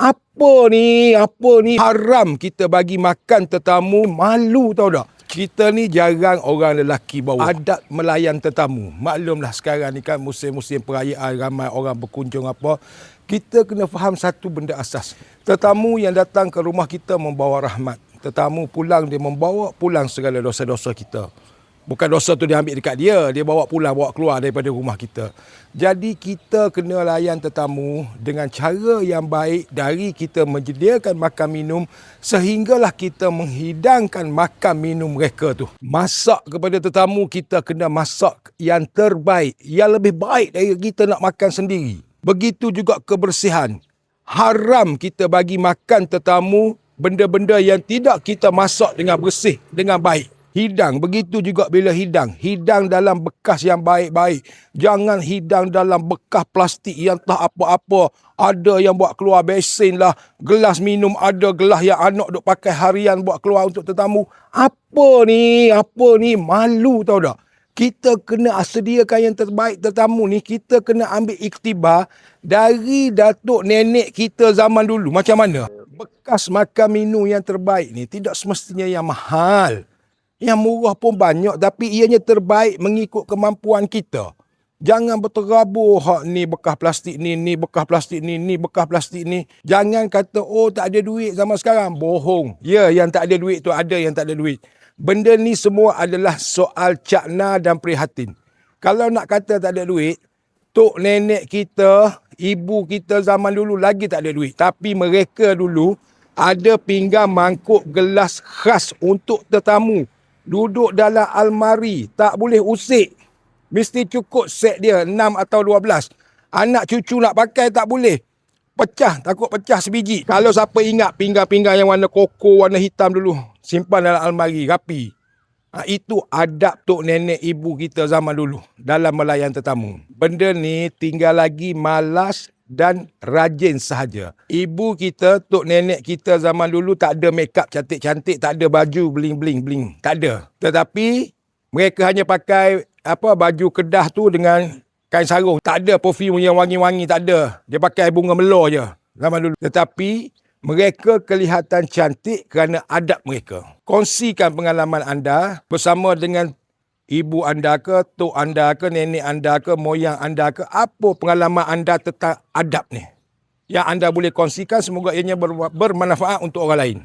Apa ni? Haram kita bagi makan tetamu. Malu tahu tak? Kita ni jarang orang lelaki bawa adat melayan tetamu. Maklumlah sekarang ni kan musim-musim perayaan, ramai orang berkunjung apa. Kita kena faham satu benda asas. Tetamu yang datang ke rumah kita membawa rahmat. Tetamu pulang, dia membawa pulang segala dosa-dosa kita. Bukan dosa tu dia ambil dekat dia, dia bawa pulang, bawa keluar daripada rumah kita. Jadi kita kena layan tetamu dengan cara yang baik dari kita menyediakan makan minum sehinggalah kita menghidangkan makan minum mereka tu. Masak kepada tetamu, kita kena masak yang terbaik, yang lebih baik dari kita nak makan sendiri. Begitu juga kebersihan. Haram kita bagi makan tetamu benda-benda yang tidak kita masak dengan bersih, dengan baik. Hidang, begitu juga bila hidang. Hidang dalam bekas yang baik-baik. Jangan hidang dalam bekas plastik yang tak apa-apa. Ada yang buat keluar besin lah. Gelas minum ada, gelas yang anak duk pakai harian buat keluar untuk tetamu. Apa ni? Malu tahu tak? Kita kena sediakan yang terbaik tetamu ni. Kita kena ambil iktibar dari datuk nenek kita zaman dulu. Macam mana? Bekas makan minum yang terbaik ni tidak semestinya yang mahal. Yang murah pun banyak tapi ianya terbaik mengikut kemampuan kita. Jangan berterabur, hak ni bekas plastik ni bekas plastik ni bekas plastik ni. Jangan kata, oh tak ada duit zaman sekarang. Bohong. Ya, yang tak ada duit tu ada yang tak ada duit. Benda ni semua adalah soal cakna dan prihatin. Kalau nak kata tak ada duit, tok nenek kita, ibu kita zaman dulu lagi tak ada duit. Tapi mereka dulu ada pinggan mangkuk gelas khas untuk tetamu. Duduk dalam almari, tak boleh usik. Mesti cukup set dia 6 atau 12. Anak cucu nak pakai tak boleh. Pecah, takut pecah sebiji. Kalau siapa ingat pinggan-pinggan yang warna koko, warna hitam dulu, simpan dalam almari, rapi. Itu adab tok nenek ibu kita zaman dulu dalam melayan tetamu. Benda ni tinggal lagi malas dan rajin sahaja. Ibu kita, tok nenek kita zaman dulu tak ada make up cantik-cantik, tak ada baju bling-bling, tak ada. Tetapi mereka hanya pakai baju kedah tu dengan kain sarung. Tak ada perfume yang wangi-wangi, tak ada. Dia pakai bunga melor je zaman dulu. Tetapi mereka kelihatan cantik kerana adab mereka. Kongsikan pengalaman anda bersama dengan ibu anda ke, tok anda ke, nenek anda ke, moyang anda ke, apa pengalaman anda tentang adab ni? Yang anda boleh kongsikan, semoga ianya bermanfaat untuk orang lain.